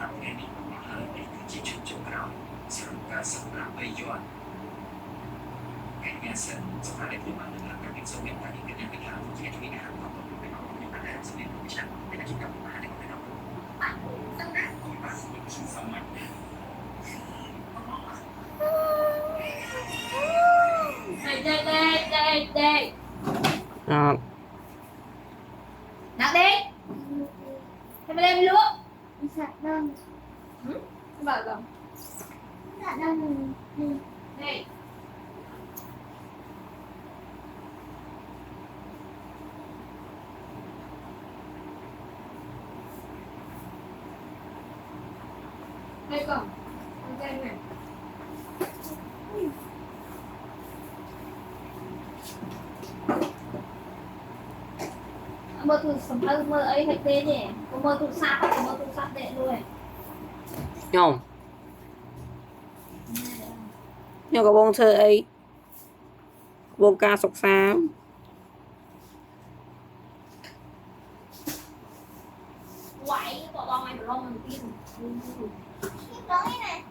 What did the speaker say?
รับแง่นี้ของเธอเป็นคือที่ชุดจงเราสรุปการสัมผัสไปย้อนแง่เงี้ยเสร็จสภาพในตัวมันนะครับการเป็นโซเวียตการที่เป็นอย่างไรครับที่จะมีงานของตัวเป็นของเป็นอะไรสมัยวิชาเป็นอาชีพกับมาในของเราตั้งแต่ที่มาสู่ชีวิตสมัยเด็กnặng đi thêm lên luôn Dạ đơn. bảo rồi Dạ đơn. đây đây còn đây này mơ tụi sắm ơi mơ ấy hay tên nhỉ mơ tụi sắp đệ luôn nhom nhom có bông thơ ấy bông ca sọc xám quậy bỏ bong này bỏ bong mình tin Cái đó này.